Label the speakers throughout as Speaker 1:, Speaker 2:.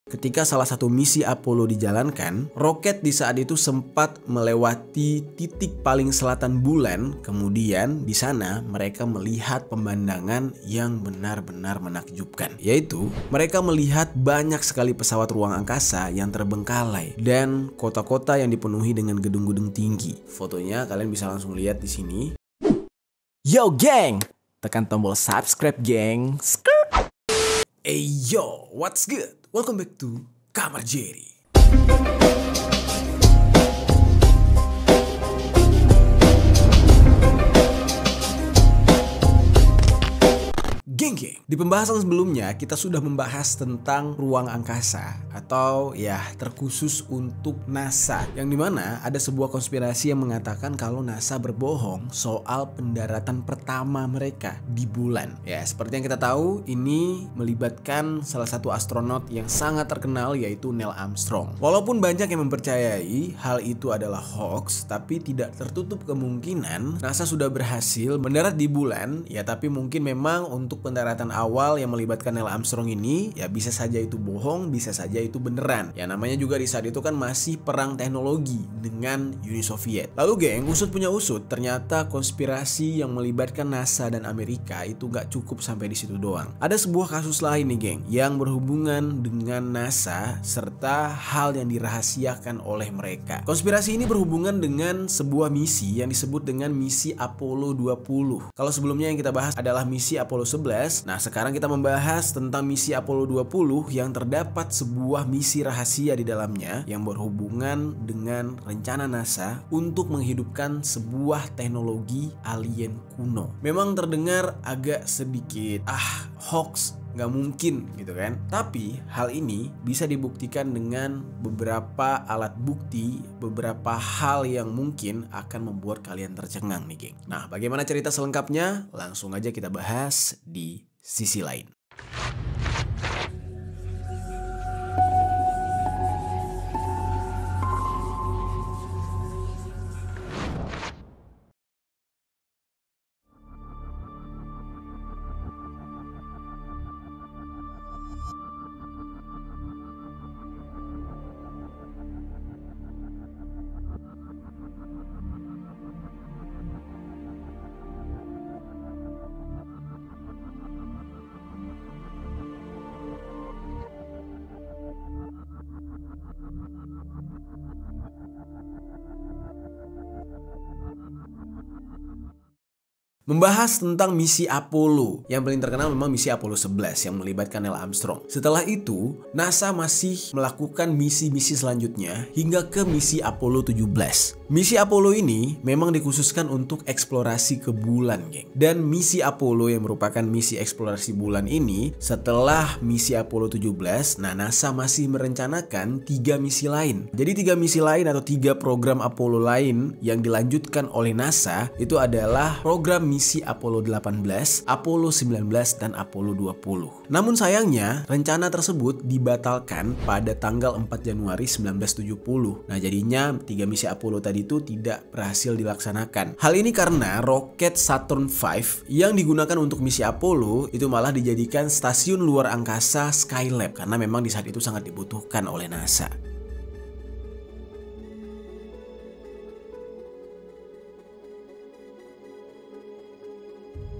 Speaker 1: Ketika salah satu misi Apollo dijalankan, roket di saat itu sempat melewati titik paling selatan bulan. Kemudian di sana mereka melihat pemandangan yang benar-benar menakjubkan, yaitu mereka melihat banyak sekali pesawat ruang angkasa yang terbengkalai dan kota-kota yang dipenuhi dengan gedung-gedung tinggi. Fotonya kalian bisa langsung lihat di sini.
Speaker 2: Yo geng, tekan tombol subscribe geng.
Speaker 1: Hey yo, what's good? Welcome back to Kamar Jerry. Geng-geng, di pembahasan sebelumnya kita sudah membahas tentang ruang angkasa atau ya terkhusus untuk NASA, yang dimana ada sebuah konspirasi yang mengatakan kalau NASA berbohong soal pendaratan pertama mereka di bulan. Ya, seperti yang kita tahu, ini melibatkan salah satu astronot yang sangat terkenal, yaitu Neil Armstrong. Walaupun banyak yang mempercayai hal itu adalah hoax, tapi tidak tertutup kemungkinan NASA sudah berhasil mendarat di bulan. Ya, tapi mungkin memang untuk pendaratan awal yang melibatkan Neil Armstrong ini ya bisa saja itu bohong, bisa saja itu beneran. Ya namanya juga di saat itu kan masih perang teknologi dengan Uni Soviet. Lalu geng, usut punya usut, ternyata konspirasi yang melibatkan NASA dan Amerika itu gak cukup sampai di situ doang. Ada sebuah kasus lain nih geng, yang berhubungan dengan NASA serta hal yang dirahasiakan oleh mereka. Konspirasi ini berhubungan dengan sebuah misi yang disebut dengan misi Apollo 20. Kalau sebelumnya yang kita bahas adalah misi Apollo 11, nah sekarang kita membahas tentang misi Apollo 20 yang terdapat sebuah misi rahasia di dalamnya yang berhubungan dengan rencana NASA untuk menghidupkan sebuah teknologi alien kuno. Memang terdengar agak sedikit hoax, nggak mungkin gitu kan. Tapi hal ini bisa dibuktikan dengan beberapa alat bukti, beberapa hal yang mungkin akan membuat kalian tercengang nih geng. Nah, bagaimana cerita selengkapnya? Langsung aja kita bahas di sisi lain. Membahas tentang misi Apollo. Yang paling terkenal memang misi Apollo 11 yang melibatkan Neil Armstrong. Setelah itu, NASA masih melakukan misi-misi selanjutnya hingga ke misi Apollo 17. Misi Apollo ini memang dikhususkan untuk eksplorasi ke bulan, geng. Dan misi Apollo yang merupakan misi eksplorasi bulan ini, setelah misi Apollo 17, NASA masih merencanakan 3 misi lain. Jadi 3 misi lain atau 3 program Apollo lain yang dilanjutkan oleh NASA itu adalah program misi Apollo 18, Apollo 19, dan Apollo 20. Namun sayangnya, rencana tersebut dibatalkan pada tanggal 4 Januari 1970. Nah, jadinya 3 misi Apollo tadi itu tidak berhasil dilaksanakan. Hal ini karena roket Saturn V yang digunakan untuk misi Apollo itu malah dijadikan stasiun luar angkasa Skylab karena memang di saat itu sangat dibutuhkan oleh NASA.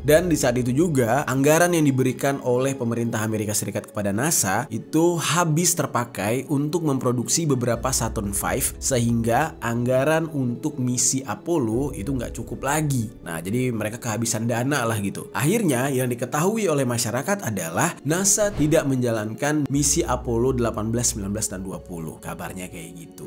Speaker 1: Dan di saat itu juga anggaran yang diberikan oleh pemerintah Amerika Serikat kepada NASA itu habis terpakai untuk memproduksi beberapa Saturn V, sehingga anggaran untuk misi Apollo itu nggak cukup lagi. Nah, jadi mereka kehabisan dana lah gitu. Akhirnya yang diketahui oleh masyarakat adalah NASA tidak menjalankan misi Apollo 18, 19, dan 20. Kabarnya kayak gitu.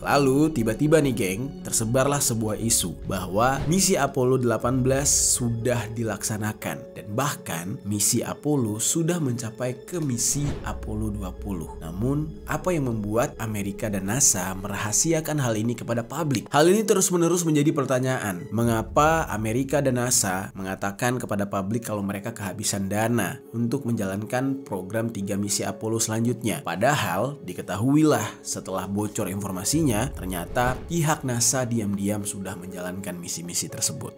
Speaker 1: Lalu tiba-tiba nih geng, tersebarlah sebuah isu bahwa misi Apollo 18 sudah dilaksanakan dan bahkan misi Apollo sudah mencapai ke misi Apollo 20. Namun, apa yang membuat Amerika dan NASA merahasiakan hal ini kepada publik? Hal ini terus-menerus menjadi pertanyaan. Mengapa Amerika dan NASA mengatakan kepada publik kalau mereka kehabisan dana untuk menjalankan program 3 misi Apollo selanjutnya? Padahal diketahuilah setelah bocor informasinya, ternyata pihak NASA diam-diam sudah menjalankan misi-misi tersebut.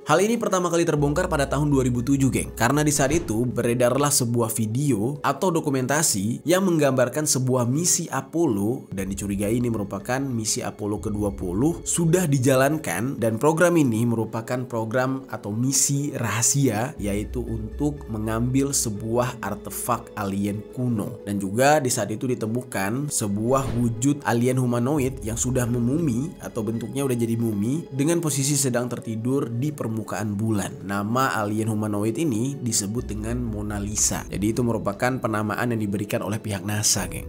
Speaker 1: Hal ini pertama kali terbongkar pada tahun 2007, geng. Karena di saat itu beredarlah sebuah video atau dokumentasi yang menggambarkan sebuah misi Apollo dan dicurigai ini merupakan misi Apollo ke-20 sudah dijalankan, dan program ini merupakan program atau misi rahasia, yaitu untuk mengambil sebuah artefak alien kuno. Dan juga di saat itu ditemukan sebuah wujud alien humanoid yang sudah memumi atau bentuknya udah jadi mumi dengan posisi sedang tertidur di permukaan bulan. Nama alien humanoid ini disebut dengan Mona Lisa. Jadi itu merupakan penamaan yang diberikan oleh pihak NASA, geng.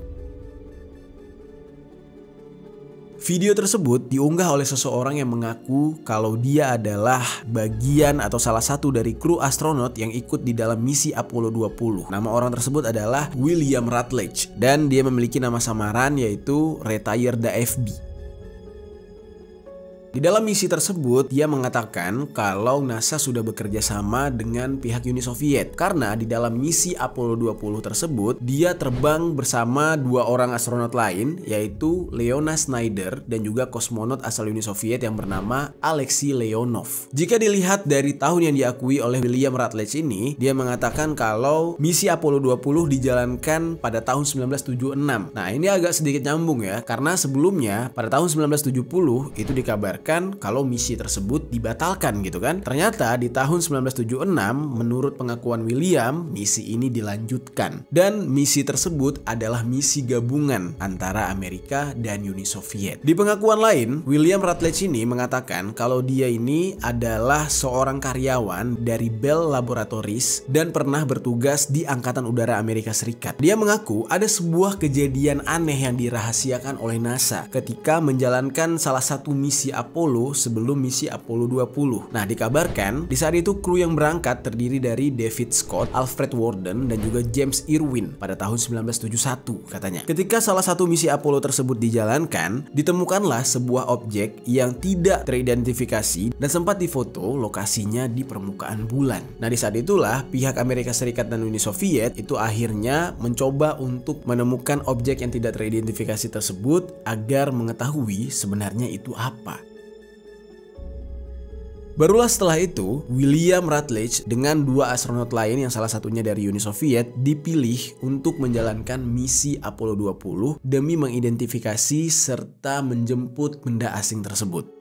Speaker 1: Video tersebut diunggah oleh seseorang yang mengaku kalau dia adalah bagian atau salah satu dari kru astronot yang ikut di dalam misi Apollo 20. Nama orang tersebut adalah William Rutledge dan dia memiliki nama samaran yaitu Retired AFB. Di dalam misi tersebut, dia mengatakan kalau NASA sudah bekerja sama dengan pihak Uni Soviet. Karena di dalam misi Apollo 20 tersebut, dia terbang bersama dua orang astronot lain, yaitu Leonid Snyder dan juga kosmonot asal Uni Soviet yang bernama Alexei Leonov. Jika dilihat dari tahun yang diakui oleh William Rutledge ini, dia mengatakan kalau misi Apollo 20 dijalankan pada tahun 1976. Nah, ini agak sedikit nyambung ya, karena sebelumnya pada tahun 1970 itu dikabarkan kalau misi tersebut dibatalkan gitu kan. Ternyata di tahun 1976 menurut pengakuan William, misi ini dilanjutkan. Dan misi tersebut adalah misi gabungan antara Amerika dan Uni Soviet. Di pengakuan lain, William Rutledge ini mengatakan kalau dia ini adalah seorang karyawan dari Bell Laboratories dan pernah bertugas di Angkatan Udara Amerika Serikat. Dia mengaku ada sebuah kejadian aneh yang dirahasiakan oleh NASA ketika menjalankan salah satu misi Apollo sebelum misi Apollo 20. Nah, dikabarkan di saat itu kru yang berangkat terdiri dari David Scott, Alfred Worden, dan juga James Irwin pada tahun 1971 katanya. Ketika salah satu misi Apollo tersebut dijalankan, ditemukanlah sebuah objek yang tidak teridentifikasi dan sempat difoto lokasinya di permukaan bulan. Nah, di saat itulah pihak Amerika Serikat dan Uni Soviet itu akhirnya mencoba untuk menemukan objek yang tidak teridentifikasi tersebut agar mengetahui sebenarnya itu apa. Barulah setelah itu, William Rutledge dengan dua astronot lain yang salah satunya dari Uni Soviet dipilih untuk menjalankan misi Apollo 20 demi mengidentifikasi serta menjemput benda asing tersebut.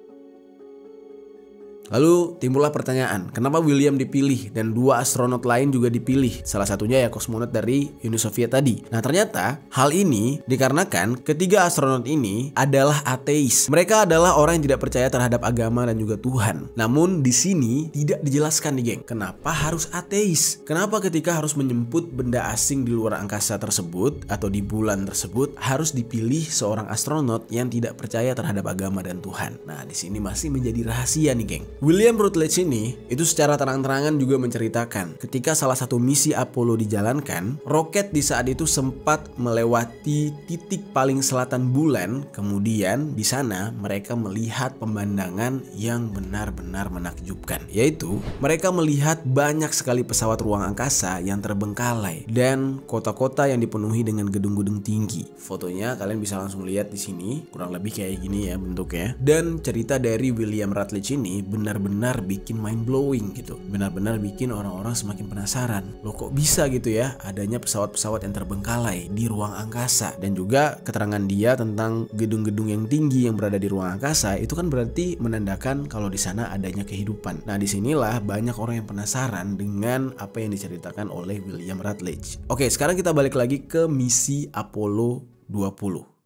Speaker 1: Lalu timbullah pertanyaan, kenapa William dipilih dan dua astronot lain juga dipilih? Salah satunya ya kosmonot dari Uni Soviet tadi. Nah, ternyata hal ini dikarenakan ketiga astronot ini adalah ateis. Mereka adalah orang yang tidak percaya terhadap agama dan juga Tuhan. Namun di sini tidak dijelaskan nih, geng, kenapa harus ateis? Kenapa ketika harus menjemput benda asing di luar angkasa tersebut atau di bulan tersebut harus dipilih seorang astronot yang tidak percaya terhadap agama dan Tuhan? Nah, di sini masih menjadi rahasia nih, geng. William Rutledge ini itu secara terang-terangan juga menceritakan ketika salah satu misi Apollo dijalankan, roket di saat itu sempat melewati titik paling selatan bulan. Kemudian di sana mereka melihat pemandangan yang benar-benar menakjubkan, yaitu mereka melihat banyak sekali pesawat ruang angkasa yang terbengkalai dan kota-kota yang dipenuhi dengan gedung-gedung tinggi. Fotonya kalian bisa langsung lihat di sini, kurang lebih kayak gini ya bentuknya. Dan cerita dari William Rutledge ini benar-benar bikin mind blowing gitu, benar-benar bikin orang-orang semakin penasaran. Loh, kok bisa gitu ya adanya pesawat-pesawat yang terbengkalai di ruang angkasa? Dan juga keterangan dia tentang gedung-gedung yang tinggi yang berada di ruang angkasa itu kan berarti menandakan kalau di sana adanya kehidupan. Nah, disinilah banyak orang yang penasaran dengan apa yang diceritakan oleh William Rutledge. Oke, sekarang kita balik lagi ke misi Apollo 20.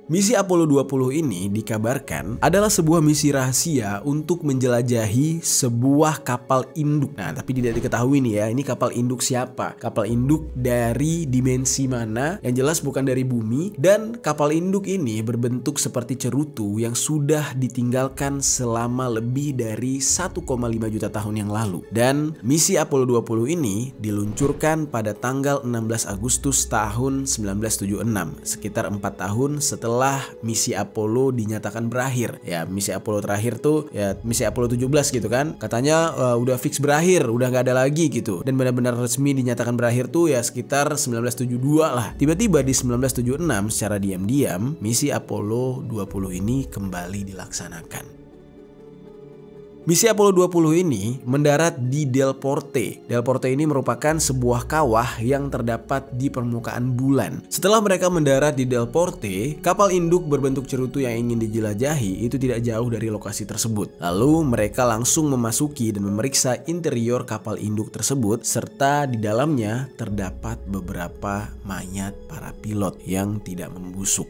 Speaker 1: Misi Apollo 20 ini dikabarkan adalah sebuah misi rahasia untuk menjelajahi sebuah kapal induk. Nah, tapi tidak diketahui nih ya, ini kapal induk siapa? Kapal induk dari dimensi mana? Yang jelas bukan dari bumi. Dan kapal induk ini berbentuk seperti cerutu yang sudah ditinggalkan selama lebih dari 1,5 juta tahun yang lalu. Dan misi Apollo 20 ini diluncurkan pada tanggal 16 Agustus tahun 1976, sekitar 4 tahun setelah setelah misi Apollo dinyatakan berakhir. Ya, misi Apollo terakhir tuh ya misi Apollo 17 gitu kan. Katanya udah fix berakhir, udah nggak ada lagi gitu. Dan benar-benar resmi dinyatakan berakhir tuh ya sekitar 1972 lah. Tiba-tiba di 1976 secara diam-diam misi Apollo 20 ini kembali dilaksanakan. Misi Apollo 20 ini mendarat di Del Porte. Del Porte ini merupakan sebuah kawah yang terdapat di permukaan bulan. Setelah mereka mendarat di Del Porte, kapal induk berbentuk cerutu yang ingin dijelajahi itu tidak jauh dari lokasi tersebut. Lalu mereka langsung memasuki dan memeriksa interior kapal induk tersebut, serta di dalamnya terdapat beberapa mayat para pilot yang tidak membusuk.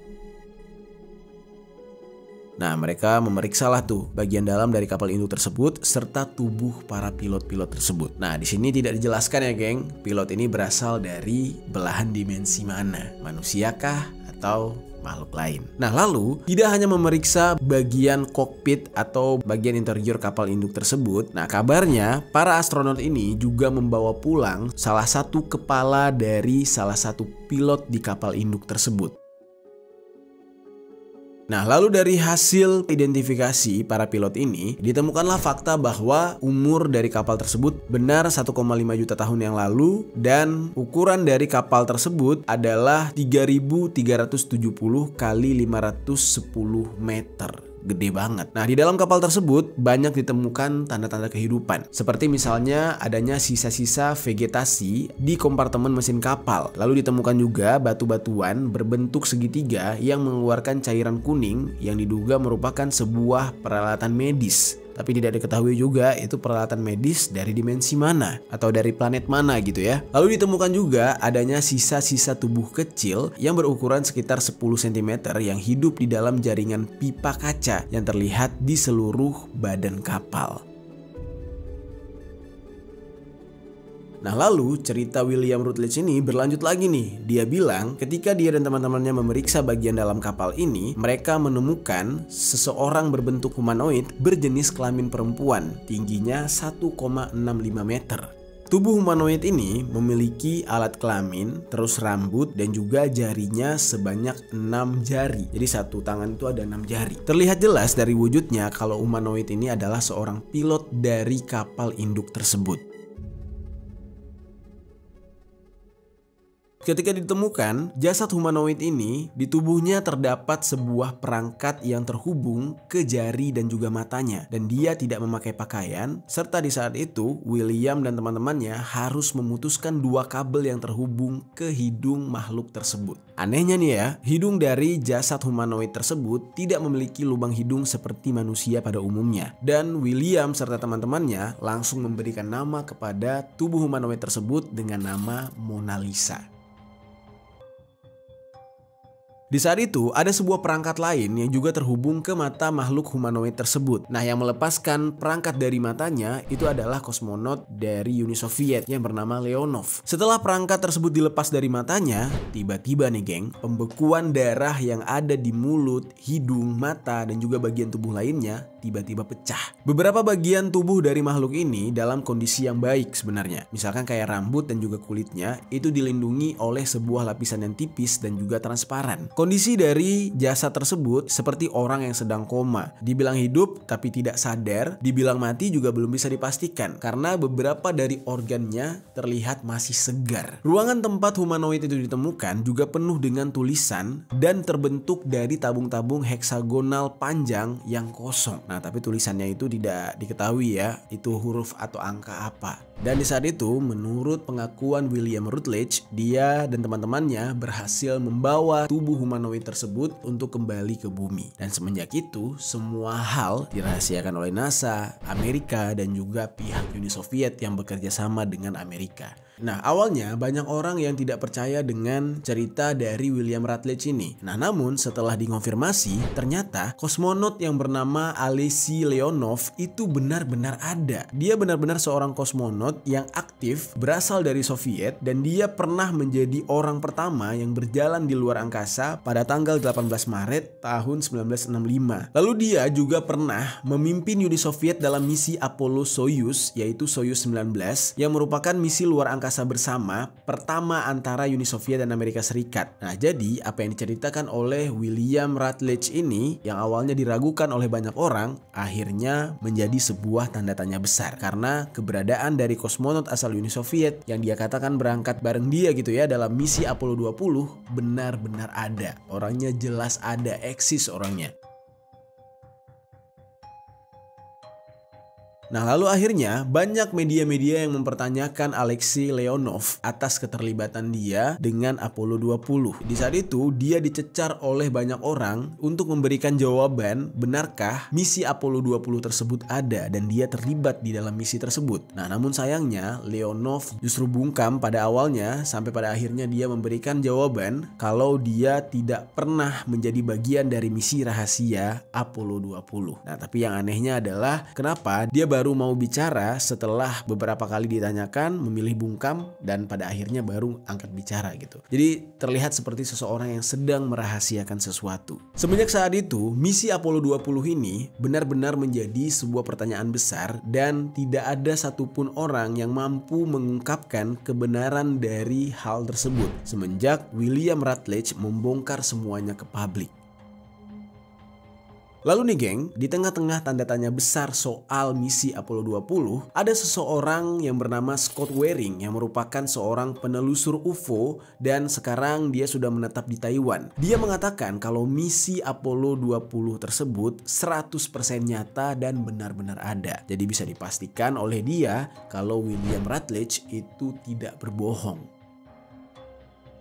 Speaker 1: Nah, mereka memeriksalah tuh bagian dalam dari kapal induk tersebut serta tubuh para pilot-pilot tersebut. Nah, di sini tidak dijelaskan ya, geng. Pilot ini berasal dari belahan dimensi mana? Manusiakah atau makhluk lain? Nah, lalu tidak hanya memeriksa bagian kokpit atau bagian interior kapal induk tersebut. Nah, kabarnya para astronot ini juga membawa pulang salah satu kepala dari salah satu pilot di kapal induk tersebut. Nah, lalu dari hasil identifikasi para pilot ini, ditemukanlah fakta bahwa umur dari kapal tersebut benar 1,5 juta tahun yang lalu dan ukuran dari kapal tersebut adalah 3.370 kali 510 meter. Gede banget. Nah, di dalam kapal tersebut banyak ditemukan tanda-tanda kehidupan. Seperti misalnya adanya sisa-sisa vegetasi di kompartemen mesin kapal. Lalu ditemukan juga batu-batuan berbentuk segitiga yang mengeluarkan cairan kuning yang diduga merupakan sebuah peralatan medis. Tapi tidak diketahui juga itu peralatan medis dari dimensi mana atau dari planet mana gitu ya. Lalu ditemukan juga adanya sisa-sisa tubuh kecil yang berukuran sekitar 10 cm yang hidup di dalam jaringan pipa kaca yang terlihat di seluruh badan kapal. Nah, lalu cerita William Rutledge ini berlanjut lagi nih. Dia bilang ketika dia dan teman-temannya memeriksa bagian dalam kapal ini, mereka menemukan seseorang berbentuk humanoid berjenis kelamin perempuan, tingginya 1,65 meter. Tubuh humanoid ini memiliki alat kelamin, terus rambut dan juga jarinya sebanyak 6 jari. Jadi satu tangan itu ada 6 jari. Terlihat jelas dari wujudnya kalau humanoid ini adalah seorang pilot dari kapal induk tersebut. Ketika ditemukan, jasad humanoid ini di tubuhnya terdapat sebuah perangkat yang terhubung ke jari dan juga matanya. Dan dia tidak memakai pakaian, serta di saat itu William dan teman-temannya harus memutuskan 2 kabel yang terhubung ke hidung makhluk tersebut. Anehnya nih ya, hidung dari jasad humanoid tersebut tidak memiliki lubang hidung seperti manusia pada umumnya. Dan William serta teman-temannya langsung memberikan nama kepada tubuh humanoid tersebut dengan nama Mona Lisa. Di saat itu, ada sebuah perangkat lain yang juga terhubung ke mata makhluk humanoid tersebut. Nah, yang melepaskan perangkat dari matanya itu adalah kosmonot dari Uni Soviet yang bernama Leonov. Setelah perangkat tersebut dilepas dari matanya, tiba-tiba nih geng, pembekuan darah yang ada di mulut, hidung, mata, dan juga bagian tubuh lainnya tiba-tiba pecah. Beberapa bagian tubuh dari makhluk ini dalam kondisi yang baik sebenarnya. Misalkan kayak rambut dan juga kulitnya itu dilindungi oleh sebuah lapisan yang tipis dan juga transparan. Kondisi dari jasad tersebut seperti orang yang sedang koma. Dibilang hidup tapi tidak sadar, dibilang mati juga belum bisa dipastikan karena beberapa dari organnya terlihat masih segar. Ruangan tempat humanoid itu ditemukan juga penuh dengan tulisan dan terbentuk dari tabung-tabung heksagonal panjang yang kosong. Nah, tapi tulisannya itu tidak diketahui ya, itu huruf atau angka apa. Dan di saat itu, menurut pengakuan William Rutledge, dia dan teman-temannya berhasil membawa tubuh humanoid tersebut untuk kembali ke bumi. Dan semenjak itu, semua hal dirahasiakan oleh NASA, Amerika, dan juga pihak Uni Soviet yang bekerja sama dengan Amerika. Nah, awalnya banyak orang yang tidak percaya dengan cerita dari William Rutledge ini. Nah, namun setelah dikonfirmasi, ternyata kosmonot yang bernama Alexei Leonov itu benar-benar ada. Dia benar-benar seorang kosmonot kosmonot yang aktif berasal dari Soviet dan dia pernah menjadi orang pertama yang berjalan di luar angkasa pada tanggal 18 Maret tahun 1965. Lalu dia juga pernah memimpin Uni Soviet dalam misi Apollo-Soyuz, yaitu Soyuz 19, yang merupakan misi luar angkasa bersama pertama antara Uni Soviet dan Amerika Serikat. Nah, jadi apa yang diceritakan oleh William Rutledge ini yang awalnya diragukan oleh banyak orang, akhirnya menjadi sebuah tanda tanya besar karena keberadaan dari kosmonot asal Uni Soviet yang dia katakan berangkat bareng dia gitu ya dalam misi Apollo 20 benar-benar ada. Orangnya jelas ada, eksis orangnya. Nah, lalu akhirnya banyak media-media yang mempertanyakan Alexei Leonov atas keterlibatan dia dengan Apollo 20. Di saat itu dia dicecar oleh banyak orang untuk memberikan jawaban benarkah misi Apollo 20 tersebut ada dan dia terlibat di dalam misi tersebut. Nah, namun sayangnya Leonov justru bungkam pada awalnya sampai pada akhirnya dia memberikan jawaban kalau dia tidak pernah menjadi bagian dari misi rahasia Apollo 20. Nah, tapi yang anehnya adalah kenapa dia baru mau bicara setelah beberapa kali ditanyakan, memilih bungkam, dan pada akhirnya baru angkat bicara gitu. Jadi terlihat seperti seseorang yang sedang merahasiakan sesuatu. Semenjak saat itu, misi Apollo 20 ini benar-benar menjadi sebuah pertanyaan besar dan tidak ada satupun orang yang mampu mengungkapkan kebenaran dari hal tersebut semenjak William Rutledge membongkar semuanya ke publik. Lalu nih geng, di tengah-tengah tanda tanya besar soal misi Apollo 20, ada seseorang yang bernama Scott Waring yang merupakan seorang penelusur UFO dan sekarang dia sudah menetap di Taiwan. Dia mengatakan kalau misi Apollo 20 tersebut 100% nyata dan benar-benar ada. Jadi bisa dipastikan oleh dia kalau William Rutledge itu tidak berbohong.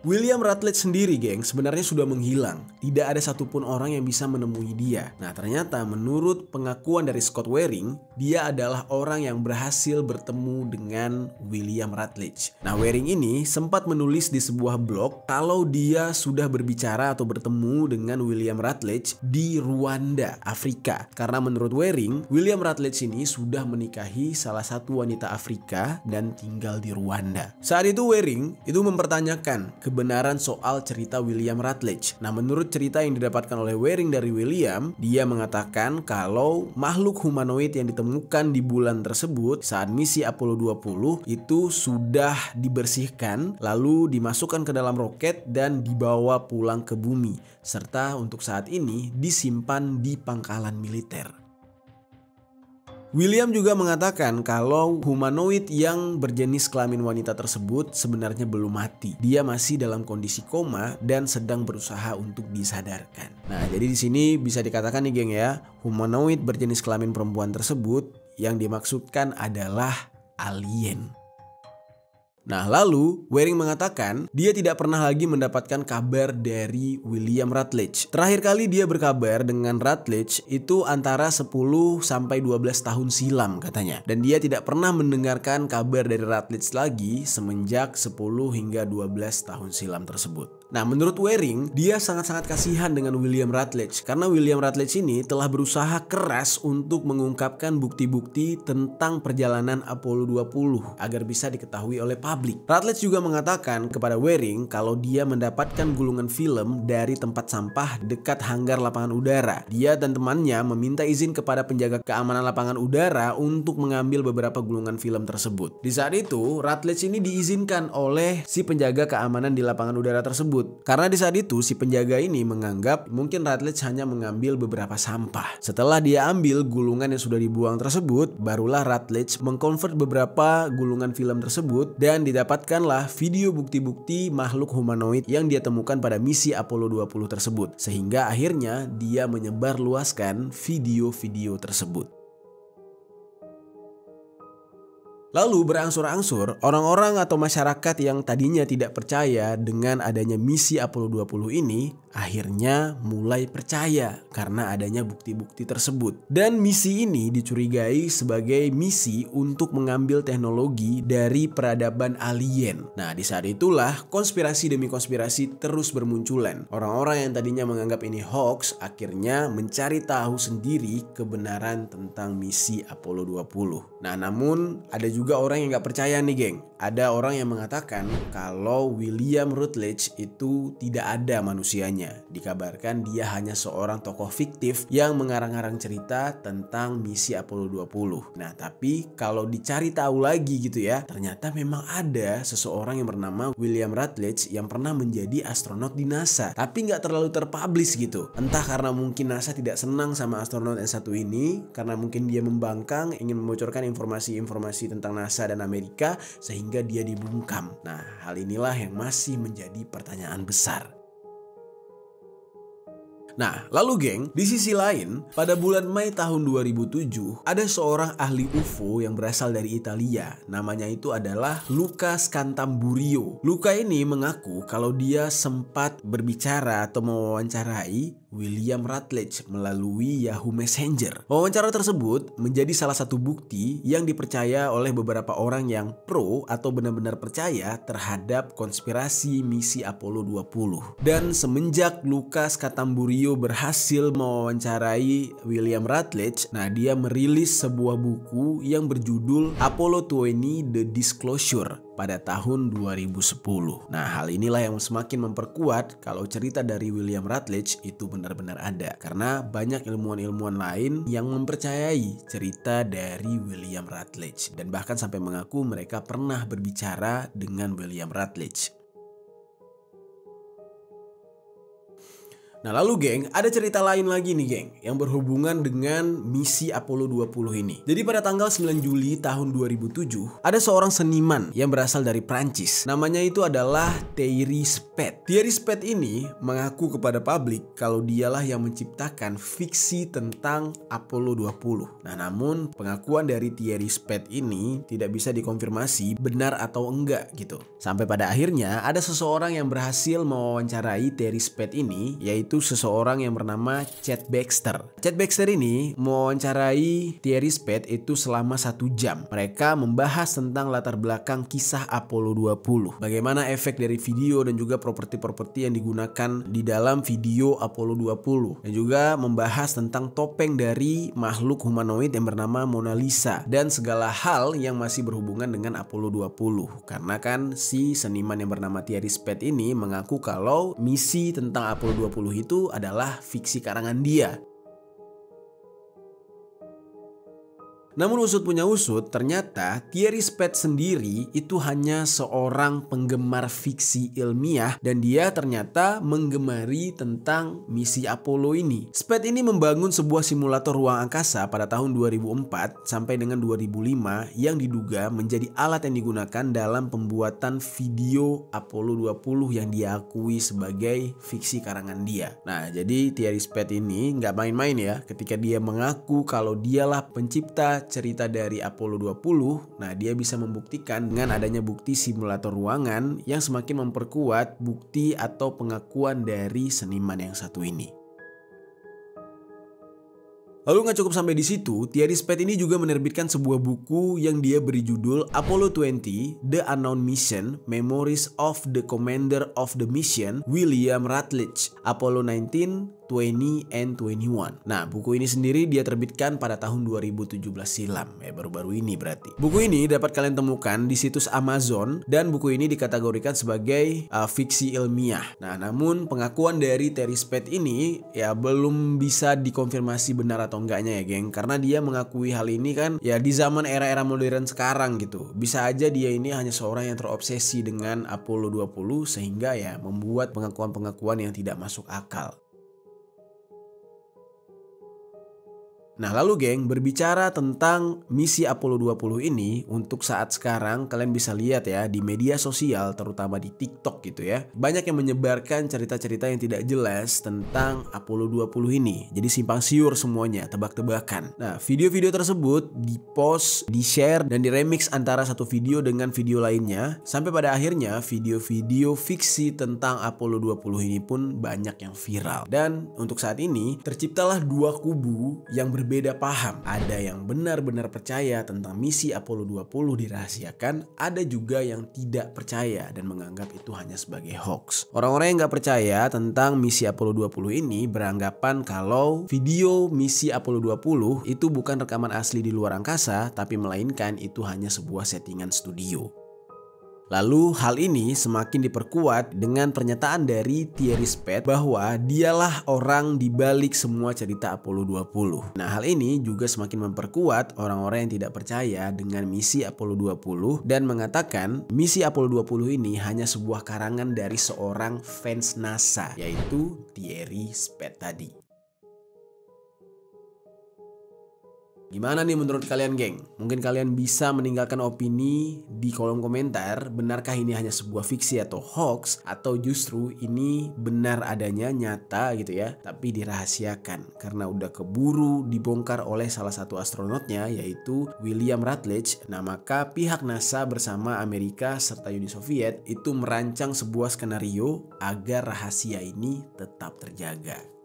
Speaker 1: William Rutledge sendiri geng sebenarnya sudah menghilang. Tidak ada satupun orang yang bisa menemui dia. Nah, ternyata menurut pengakuan dari Scott Waring, dia adalah orang yang berhasil bertemu dengan William Rutledge. Nah, Waring ini sempat menulis di sebuah blog kalau dia sudah berbicara atau bertemu dengan William Rutledge di Rwanda, Afrika. Karena menurut Waring, William Rutledge ini sudah menikahi salah satu wanita Afrika dan tinggal di Rwanda. Saat itu Waring itu mempertanyakan kebenaran soal cerita William Rutledge. Nah, menurut cerita yang didapatkan oleh Waring dari William, dia mengatakan kalau makhluk humanoid yang ditemukan di bulan tersebut saat misi Apollo 20 itu sudah dibersihkan, lalu dimasukkan ke dalam roket dan dibawa pulang ke bumi, serta untuk saat ini disimpan di pangkalan militer. William juga mengatakan kalau humanoid yang berjenis kelamin wanita tersebut sebenarnya belum mati. Dia masih dalam kondisi koma dan sedang berusaha untuk disadarkan. Nah, jadi di sini bisa dikatakan nih geng ya, humanoid berjenis kelamin perempuan tersebut yang dimaksudkan adalah alien. Nah, lalu Waring mengatakan dia tidak pernah lagi mendapatkan kabar dari William Rutledge. Terakhir kali dia berkabar dengan Rutledge itu antara 10 sampai 12 tahun silam katanya. Dan dia tidak pernah mendengarkan kabar dari Rutledge lagi semenjak 10 hingga 12 tahun silam tersebut. Nah, menurut Waring, dia sangat-sangat kasihan dengan William Rutledge karena William Rutledge ini telah berusaha keras untuk mengungkapkan bukti-bukti tentang perjalanan Apollo 20 agar bisa diketahui oleh publik. Rutledge juga mengatakan kepada Waring kalau dia mendapatkan gulungan film dari tempat sampah dekat hanggar lapangan udara. Dia dan temannya meminta izin kepada penjaga keamanan lapangan udara untuk mengambil beberapa gulungan film tersebut. Di saat itu, Rutledge ini diizinkan oleh si penjaga keamanan di lapangan udara tersebut. Karena di saat itu si penjaga ini menganggap mungkin Rutledge hanya mengambil beberapa sampah. Setelah dia ambil gulungan yang sudah dibuang tersebut, barulah Rutledge mengkonvert beberapa gulungan film tersebut dan didapatkanlah video bukti-bukti makhluk humanoid yang dia temukan pada misi Apollo 20 tersebut. Sehingga akhirnya dia menyebarluaskan video-video tersebut. Lalu berangsur-angsur orang-orang atau masyarakat yang tadinya tidak percaya dengan adanya misi Apollo 20 ini akhirnya mulai percaya karena adanya bukti-bukti tersebut. Dan misi ini dicurigai sebagai misi untuk mengambil teknologi dari peradaban alien. Nah, di saat itulah konspirasi demi konspirasi terus bermunculan. Orang-orang yang tadinya menganggap ini hoax akhirnya mencari tahu sendiri kebenaran tentang misi Apollo 20. Nah, namun ada juga orang yang nggak percaya nih geng. Ada orang yang mengatakan kalau William Rutledge itu tidak ada manusianya. Dikabarkan dia hanya seorang tokoh fiktif yang mengarang-arang cerita tentang misi Apollo 20. Nah tapi kalau dicari tahu lagi gitu ya, ternyata memang ada seseorang yang bernama William Rutledge yang pernah menjadi astronot di NASA. Tapi nggak terlalu terpublish gitu. Entah karena mungkin NASA tidak senang sama astronot yang satu ini, karena mungkin dia membangkang, ingin membocorkan informasi-informasi tentang NASA dan Amerika sehingga dia dibungkam. Nah, hal inilah yang masih menjadi pertanyaan besar. Nah, lalu geng, di sisi lain, pada bulan Mei tahun 2007, ada seorang ahli UFO yang berasal dari Italia. Namanya itu adalah Luca Scantamburio. Luca ini mengaku kalau dia sempat berbicara atau mewawancarai William Rutledge melalui Yahoo Messenger. Wawancara tersebut menjadi salah satu bukti yang dipercaya oleh beberapa orang yang pro atau benar-benar percaya terhadap konspirasi misi Apollo 20. Dan semenjak Luca Scantamburio berhasil mewawancarai William Rutledge, nah dia merilis sebuah buku yang berjudul Apollo 20 The Disclosure pada tahun 2010. Nah, hal inilah yang semakin memperkuat kalau cerita dari William Rutledge itu benar-benar ada. Karena banyak ilmuwan-ilmuwan lain yang mempercayai cerita dari William Rutledge. Dan bahkan sampai mengaku mereka pernah berbicara dengan William Rutledge. Nah lalu geng, ada cerita lain lagi nih geng yang berhubungan dengan misi Apollo 20 ini. Jadi pada tanggal 9 Juli tahun 2007, ada seorang seniman yang berasal dari Prancis. Namanya itu adalah Thierry Spet. Thierry Spet ini mengaku kepada publik kalau dialah yang menciptakan fiksi tentang Apollo 20. Nah namun pengakuan dari Thierry Spet ini tidak bisa dikonfirmasi benar atau enggak gitu. Sampai pada akhirnya ada seseorang yang berhasil mewawancarai Thierry Spet ini, yaitu seseorang yang bernama Chet Baxter. Chet Baxter ini mewawancarai Thierry Spet itu selama 1 jam. Mereka membahas tentang latar belakang kisah Apollo 20. Bagaimana efek dari video dan juga properti-properti yang digunakan di dalam video Apollo 20. Dan juga membahas tentang topeng dari makhluk humanoid yang bernama Mona Lisa. Dan segala hal yang masih berhubungan dengan Apollo 20. Karena kan si seniman yang bernama Thierry Spet ini mengaku kalau misi tentang Apollo 20 itu adalah fiksi karangan dia. Namun usut punya usut, ternyata Thierry Spet sendiri itu hanya seorang penggemar fiksi ilmiah dan dia ternyata menggemari tentang misi Apollo ini. Spet ini membangun sebuah simulator ruang angkasa pada tahun 2004 sampai dengan 2005 yang diduga menjadi alat yang digunakan dalam pembuatan video Apollo 20 yang diakui sebagai fiksi karangan dia. Nah, jadi Thierry Spet ini nggak main-main ya ketika dia mengaku kalau dialah pencipta cerita dari Apollo 20. Nah, dia bisa membuktikan dengan adanya bukti simulator ruangan yang semakin memperkuat bukti atau pengakuan dari seniman yang satu ini. Lalu nggak cukup sampai di situ, Thierry Spet ini juga menerbitkan sebuah buku yang dia beri judul Apollo 20 The Unknown Mission Memories of the Commander of the Mission William Rutledge Apollo 19 20 and 21. Nah, buku ini sendiri dia terbitkan pada tahun 2017 silam. Baru-baru ini berarti. Buku ini dapat kalian temukan di situs Amazon dan buku ini dikategorikan sebagai fiksi ilmiah. Nah, namun pengakuan dari Thierry Spet ini ya belum bisa dikonfirmasi benar atau enggaknya ya, geng. Karena dia mengakui hal ini kan ya di zaman era-era modern sekarang gitu. Bisa aja dia ini hanya seorang yang terobsesi dengan Apollo 20 sehingga ya membuat pengakuan-pengakuan yang tidak masuk akal. Nah lalu geng, berbicara tentang misi Apollo 20 ini, untuk saat sekarang kalian bisa lihat ya di media sosial, terutama di TikTok gitu ya, banyak yang menyebarkan cerita-cerita yang tidak jelas tentang Apollo 20 ini. Jadi simpang siur semuanya, tebak-tebakan. Nah, video-video tersebut di-post, di-share, dan di-remix antara satu video dengan video lainnya, sampai pada akhirnya video-video fiksi tentang Apollo 20 ini pun banyak yang viral. Dan untuk saat ini terciptalah dua kubu yang berbeda berbeda paham. Ada yang benar-benar percaya tentang misi Apollo 20 dirahasiakan, ada juga yang tidak percaya dan menganggap itu hanya sebagai hoax. Orang-orang yang nggak percaya tentang misi Apollo 20 ini beranggapan kalau video misi Apollo 20 itu bukan rekaman asli di luar angkasa, tapi melainkan itu hanya sebuah settingan studio. Lalu hal ini semakin diperkuat dengan pernyataan dari Thierry Spett bahwa dialah orang di balik semua cerita Apollo 20. Nah, hal ini juga semakin memperkuat orang-orang yang tidak percaya dengan misi Apollo 20 dan mengatakan misi Apollo 20 ini hanya sebuah karangan dari seorang fans NASA, yaitu Thierry Spett tadi. Gimana nih menurut kalian, geng? Mungkin kalian bisa meninggalkan opini di kolom komentar. Benarkah ini hanya sebuah fiksi atau hoax, atau justru ini benar adanya, nyata gitu ya, tapi dirahasiakan karena udah keburu dibongkar oleh salah satu astronotnya, yaitu William Rutledge. Nah, maka pihak NASA bersama Amerika serta Uni Soviet itu merancang sebuah skenario agar rahasia ini tetap terjaga.